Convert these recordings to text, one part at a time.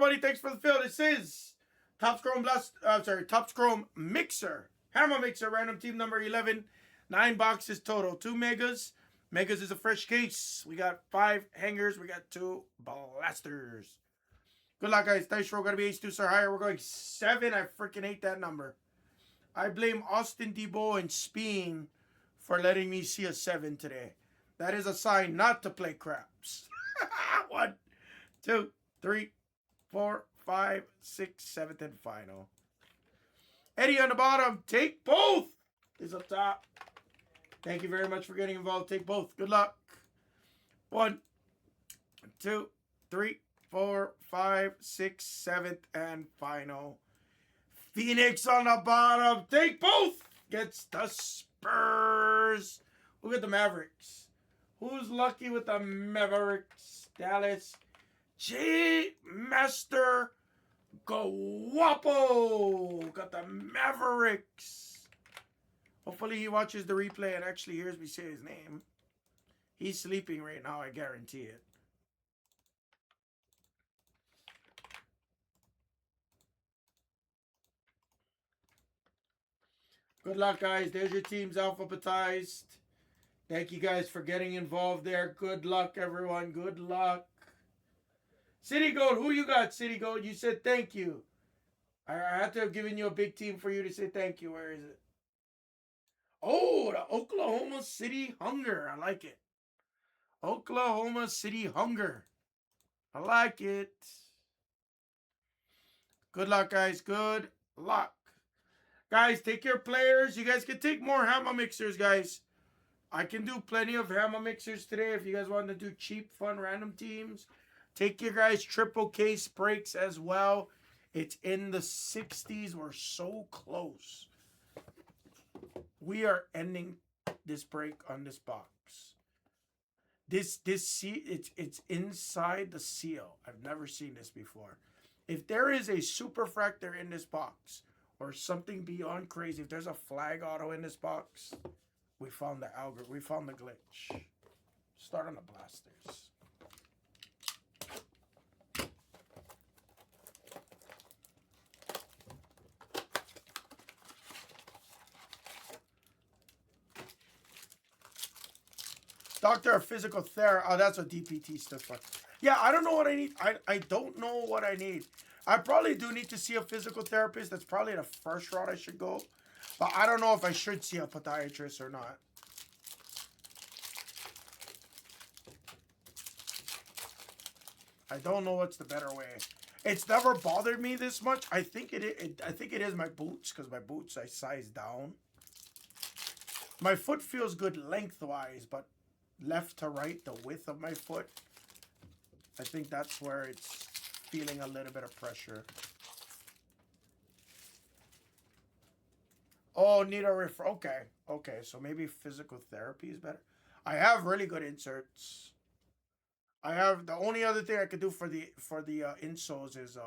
everybody? Thanks for the fill. This is Topps Chrome Mixer. HAMMAH Mixer, random team number 11. 9 boxes total. 2 megas. Megas is a fresh case. We got 5 hangers. We got 2 blasters. Good luck, guys. Dice roll got to be ace-2 or higher. We're going 7. I freaking hate that number. I blame Austin Debo and Speen for letting me see a 7 today. That is a sign not to play craps. 1, 2, 3, 4, 5, 6, 7th, and final. Eddie on the bottom. Take both is up top. Thank you very much for getting involved. Take both. Good luck. 1, 2, 3, 4, 5, 6, 7th, and final. Phoenix on the bottom. Take both. Gets the Spurs. Look at the Mavericks. Who's lucky with the Mavericks? Dallas. J. Master Guapo. Got the Mavericks. Hopefully he watches the replay and actually hears me say his name. He's sleeping right now, I guarantee it. Good luck, guys. There's your teams alphabetized. Thank you guys for getting involved there. Good luck, everyone. Good luck. City Gold, who you got, City Gold? You said thank you. I had to have given you a big team for you to say thank you. Where is it? Oh, the Oklahoma City Hunger. I like it. Oklahoma City Hunger. I like it. Good luck, guys. Good luck. Guys, take your players. You guys can take more HAMMAH mixers, guys. I can do plenty of HAMMAH mixers today if you guys want to do cheap, fun, random teams. Take your guys' triple case breaks as well. It's in the 60s. We're so close. We are ending this break on this box. It's inside the seal. I've never seen this before. If there is a superfractor in this box or something beyond crazy, if there's a flag auto in this box, we found the algorithm. We found the glitch. Start on the blasters. Doctor of Physical Therapy. Oh, that's what DPT stands for. Yeah, I don't know what I need. I don't know what I need. I probably do need to see a physical therapist. That's probably the first route I should go. But I don't know if I should see a podiatrist or not. I don't know what's the better way. It's never bothered me this much. I think it is my boots, because my boots I size down. My foot feels good lengthwise, but left to right, the width of my foot, I think that's where it's feeling a little bit of pressure. Oh, need a refer. Okay, so maybe physical therapy is better. I have really good inserts. I have the only other thing I could do for the insoles is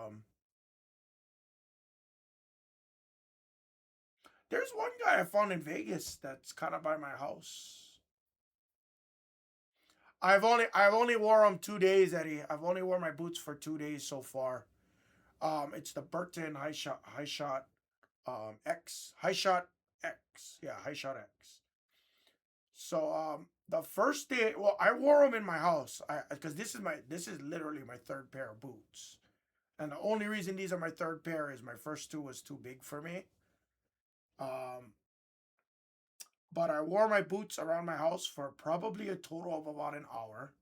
there's one guy I found in Vegas that's kind of by my house. I've only wore them 2 days, Eddie. I've only worn my boots for 2 days so far. It's the Burton High Shot X. High Shot X. Yeah, High Shot X. So the first day, well, I wore them in my house because this is literally my 3rd pair of boots. And the only reason these are my 3rd pair is my first 2 was too big for me. But I wore my boots around my house for probably a total of about an hour.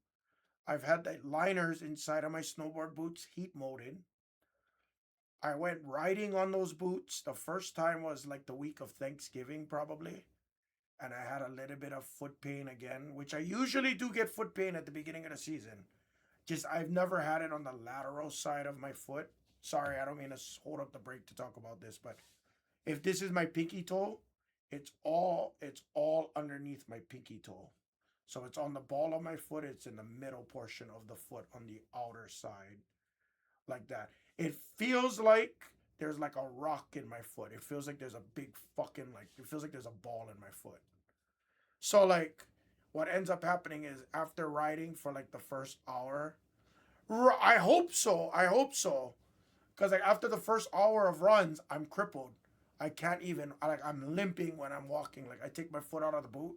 I've had the liners inside of my snowboard boots heat molded. I went riding on those boots. The first time was like the week of Thanksgiving probably. And I had a little bit of foot pain again, which I usually do get foot pain at the beginning of the season. Just I've never had it on the lateral side of my foot. Sorry, I don't mean to hold up the break to talk about this, but if this is my pinky toe, it's all underneath my pinky toe. So it's on the ball of my foot. It's in the middle portion of the foot on the outer side. Like that. It feels like there's like a rock in my foot. It feels like there's a big fucking, like, it feels like there's a ball in my foot. So like what ends up happening is after riding for like the first hour, I hope so. Because like after the first hour of runs, I'm crippled. I can't even. I'm limping when I'm walking. Like I take my foot out of the boot.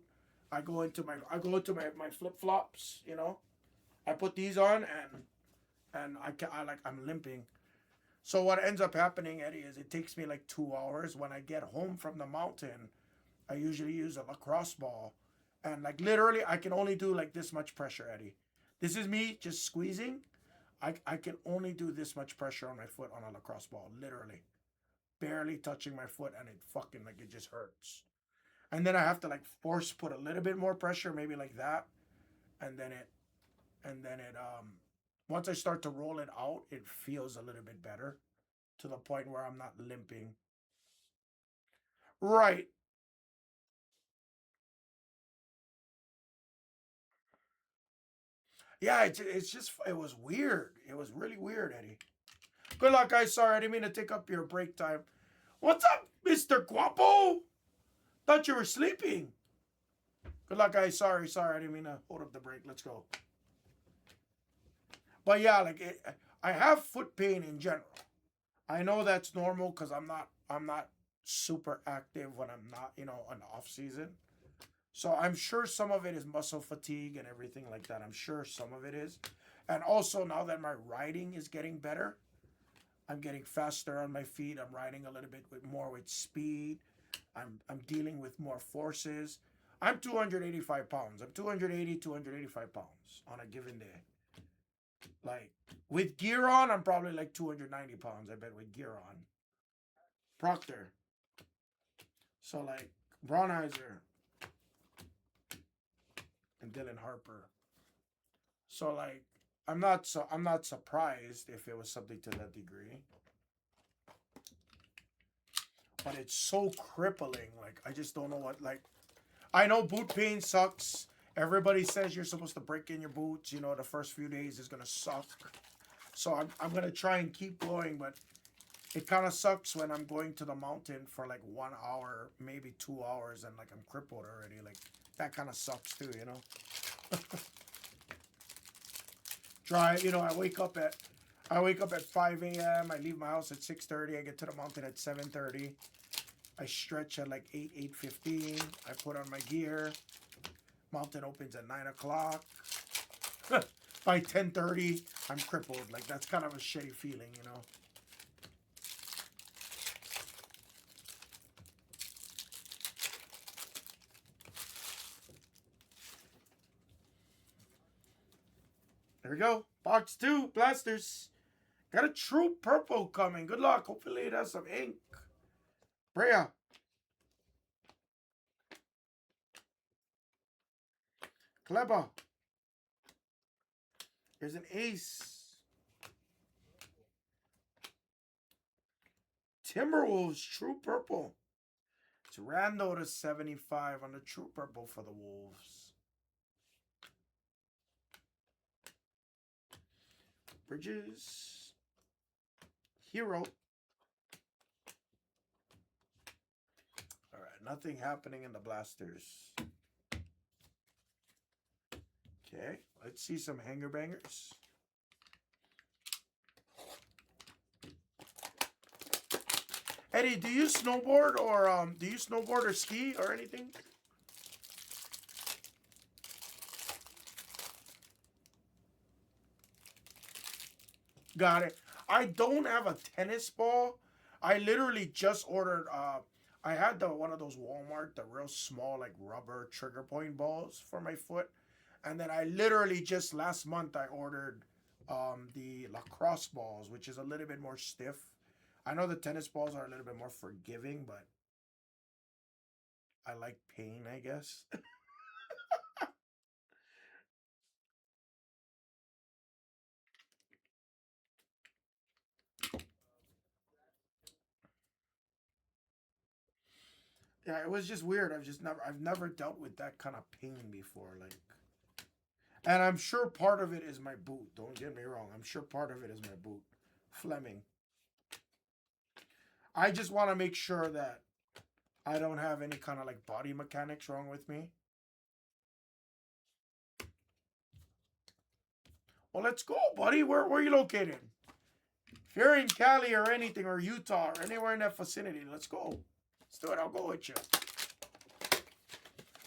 I go into my flip flops. You know, I put these on and I can I like I'm limping. So what ends up happening, Eddie, is it takes me like 2 hours. When I get home from the mountain, I usually use a lacrosse ball, and like literally, I can only do like this much pressure, Eddie. This is me just squeezing. I can only do this much pressure on my foot on a lacrosse ball, literally, barely touching my foot, and it fucking like it just hurts. And then I have to like force put a little bit more pressure, maybe like that, and then it once I start to roll it out, it feels a little bit better to the point where I'm not limping. Right. Yeah, it's just it was weird. It was really weird, Eddie. Good luck, guys. Sorry, I didn't mean to take up your break time. What's up, Mr. Guapo? Thought you were sleeping. Good luck, guys. Sorry, I didn't mean to hold up the break. Let's go. But yeah, I have foot pain in general. I know that's normal because I'm not super active when I'm not on off season. So I'm sure some of it is muscle fatigue and everything like that. I'm sure some of it is. And also now that my riding is getting better, I'm getting faster on my feet. I'm riding a little bit with speed. I'm dealing with more forces. I'm 285 pounds. I'm 280, 285 pounds on a given day. Like with gear on, I'm probably like 290 pounds, I bet, with gear on. Proctor. So like Braunheiser and Dylan Harper. So like I'm not surprised if it was something to that degree. But it's so crippling. Like I just don't know what like I know boot pain sucks. Everybody says you're supposed to break in your boots. The first few days is gonna suck. So I'm gonna try and keep going, but it kind of sucks when I'm going to the mountain for like 1 hour, maybe 2 hours, and like I'm crippled already. Like that kind of sucks too. I wake up at 5 a.m. I leave my house at 6:30. I get to the mountain at 7:30. I stretch at like 8:15. I put on my gear. Mountain opens at 9 o'clock. By 10:30, I'm crippled. Like that's kind of a shitty feeling. There we go. Box 2, blasters. Got a true purple coming. Good luck. Hopefully it has some ink. Brea. Kleber. There's an ace. Timberwolves, true purple. It's Rando to 75 on the true purple for the Wolves. Bridges. Hero. All right, nothing happening in the blasters. Okay, let's see some hanger bangers. Eddie, do you snowboard or ski or anything? Got it. I don't have a tennis ball. I literally just ordered. I had the one of those Walmart, the real small like rubber trigger point balls for my foot, and then I literally just last month I ordered the lacrosse balls, which is a little bit more stiff. I know the tennis balls are a little bit more forgiving, but I like pain, I guess. Yeah, it was just weird. I've never dealt with that kind of pain before. Like, and I'm sure part of it is my boot. Don't get me wrong. I'm sure part of it is my boot. Fleming. I just want to make sure that I don't have any kind of like body mechanics wrong with me. Well, let's go, buddy. Where are you located? If you're in Cali or anything, or Utah, or anywhere in that vicinity, let's go. Let's do it. I'll go with you.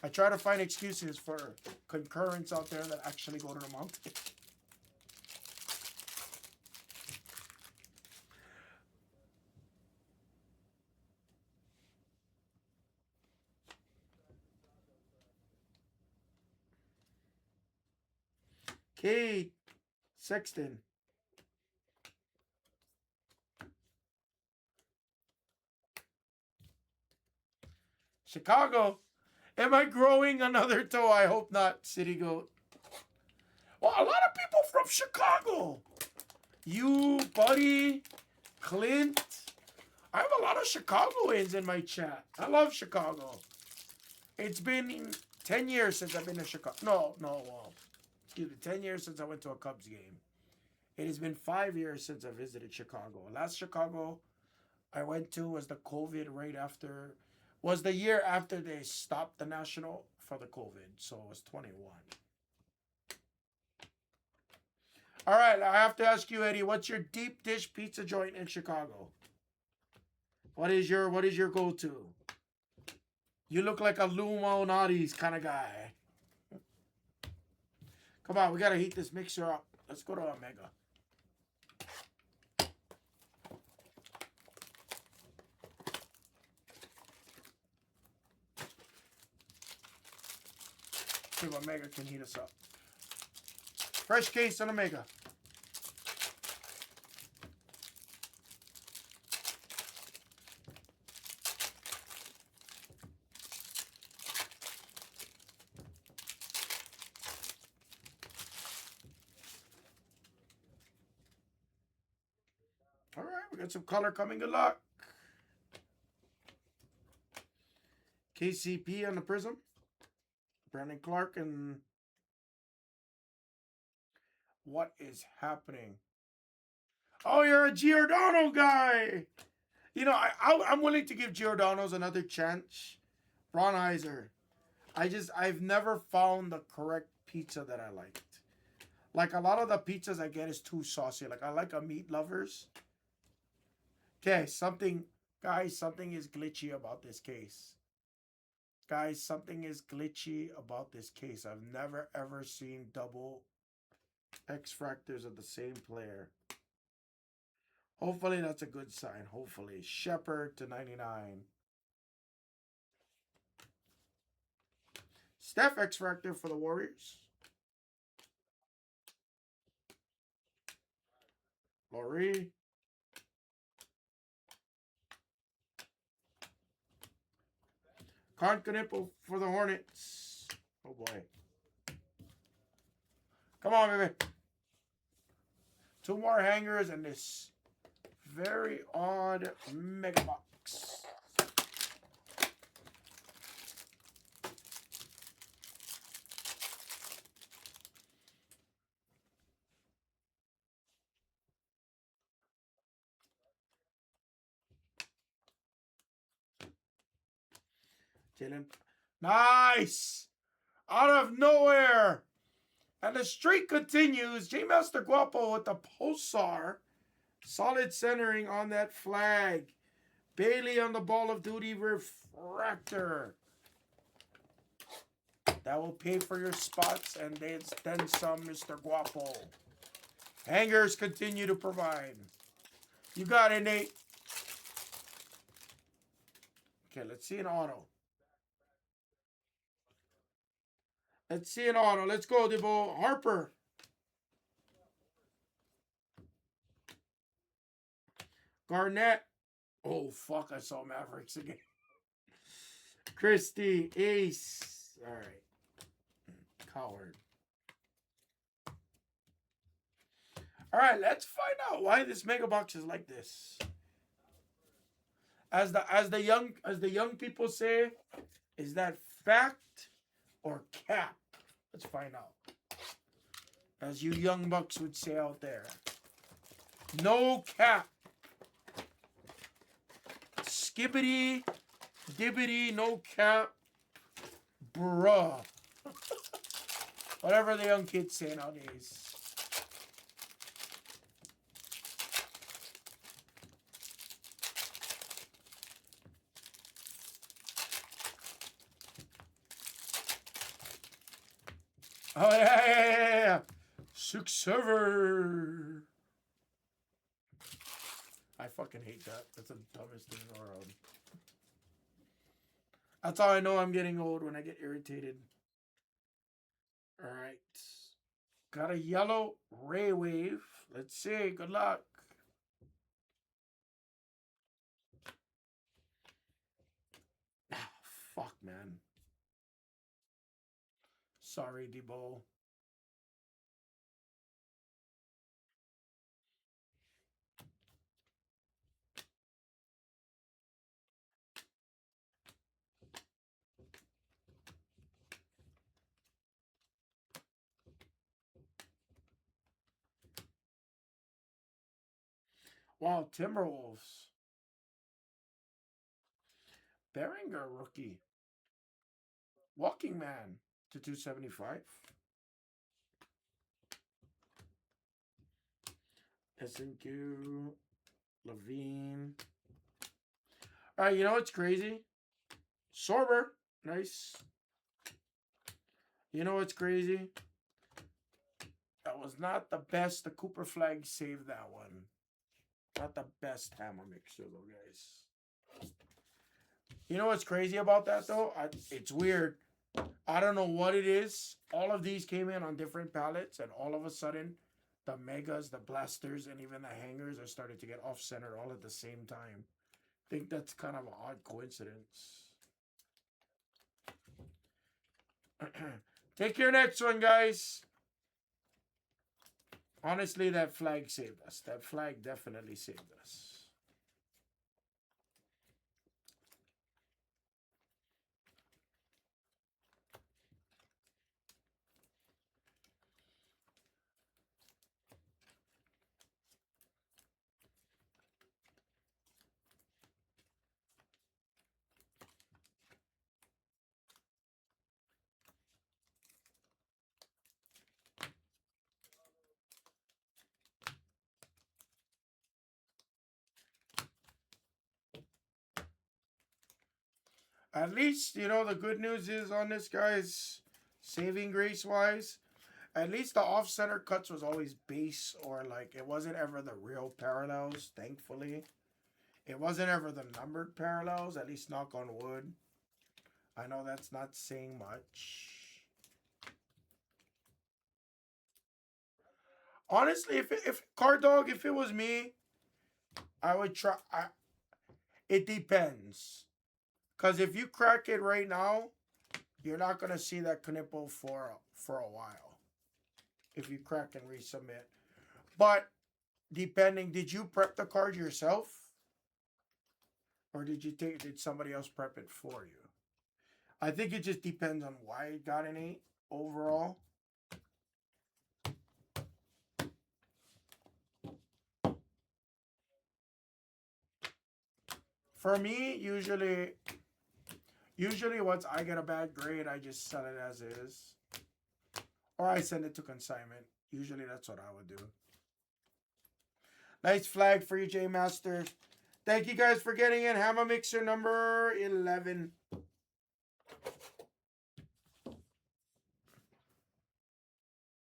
I try to find excuses for concurrents out there that actually go to the mountain. Kate Sexton. Chicago. Am I growing another toe? I hope not, City Goat. Well, a lot of people from Chicago. You, Buddy, Clint. I have a lot of Chicagoans in my chat. I love Chicago. It's been 10 years since I've been to Chicago. Excuse me, 10 years since I went to a Cubs game. It has been 5 years since I visited Chicago. Last Chicago I went to was the COVID right after, was the year after they stopped the National for the COVID. So it was 21. All right, I have to ask you, Eddie, what's your deep dish pizza joint in Chicago? What is your go-to? You look like a Lumonati's kind of guy. Come on, we got to heat this mixer up. Let's go to Omega. See if Omega can heat us up. Fresh case on Omega. All right, we got some color coming. Good luck. KCP on the Prism. Brandon Clark and what is happening? Oh, you're a Giordano guy. You know, I'm willing to give Giordano's another chance. Ron Heiser. I've never found the correct pizza that I liked. Like a lot of the pizzas I get is too saucy. Like I like a Meat Lovers. Okay, something is glitchy about this case. Guys, something is glitchy about this case. I've never ever seen double X-Fractors of the same player. Hopefully that's a good sign. Hopefully. Shepard to 99. Steph X-Fractor for the Warriors. Laurie. Concanipo for the Hornets. Oh boy. Come on, baby. Two more hangers and this very odd mega box. Jalen. Nice! Out of nowhere! And the streak continues. J Master Guapo with the pulsar. Solid centering on that flag. Bailey on the Ball of Duty refractor. That will pay for your spots and then some, Mr. Guapo. Hangers continue to provide. You got it, Nate. Okay, let's see an auto. Let's see an auto. Let's go, Debo. Harper. Garnett. Oh, fuck. I saw Mavericks again. Christie. Ace. All right. Coward. All right. Let's find out why this mega box is like this. As the young people say, is that fact or cap? Let's find out. As you young bucks would say out there. No cap. Skibbity, dibbity, no cap. Bruh. Whatever the young kids say nowadays. Oh, yeah. 6-7. I fucking hate that. That's the dumbest thing in the world. That's how I know I'm getting old, when I get irritated. All right. Got a yellow ray wave. Let's see. Good luck. Ah, fuck, man. Sorry, Debo. Wow, Timberwolves. Beringer rookie. Walking Man to 275. SNQ. Levine. All right, you know what's crazy? Sorber. Nice. You know what's crazy? That was not the best. The Cooper flag saved that one. Not the best hammer mixer, though, guys. You know what's crazy about that, though? It's weird. I don't know what it is. All of these came in on different palettes, and all of a sudden, the megas, the blasters, and even the hangers are starting to get off-center all at the same time. I think that's kind of an odd coincidence. Take your next one, guys. Honestly, that flag saved us. That flag definitely saved us. At least, you know, the good news is on this, guys, saving grace wise, at least the off center cuts was always base, or like it wasn't ever the real parallels, thankfully. It wasn't ever the numbered parallels, at least knock on wood. I know that's not saying much. Honestly, if Card Dog, if it was me, I would try. It depends. Because if you crack it right now, you're not going to see that Knipple for a while. If you crack and resubmit. But depending, did you prep the card yourself? Or did somebody else prep it for you? I think it just depends on why it got an 8 overall. For me, usually once I get a bad grade, I just sell it as is. Or I send it to consignment. Usually that's what I would do. Nice flag for you, J Master. Thank you guys for getting in. HAMMAH mixer number 11.